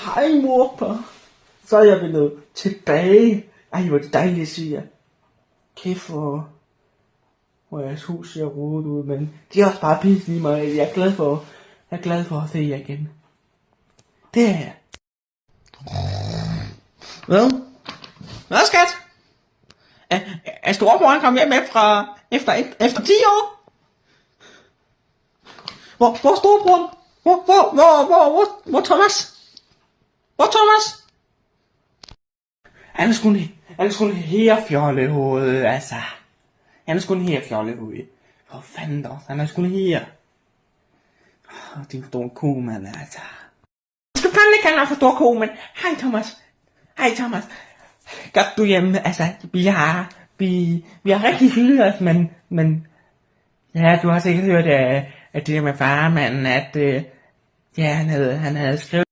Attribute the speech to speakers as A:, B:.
A: Hej morper. Så er jeg blevet tilbage. Ej, hvor er det dejligt at se jer. Kæft, hvor jeres hus ser rodet ud, men det er også bare pisse lige meget. Jeg er glad for at se jer igen. Det er jeg. Hvad skat? Er storebroren kommet hjem efter 10 år? Hvor storebroren? Hvor Thomas? Hvor Thomas? Han er sgu en her fjollehoved, altså. Han er sgu en her fjollehoved. For fanden da, han er sgu en her. Din store ko, mand, altså. Jeg skal fandme ikke kalde ham for stor ko, men hej Thomas. Godt du hjemme, altså, vi har rigtig hygget os, men ja, du har sikkert hørt, at det der med farmanden, at ja, han havde skrevet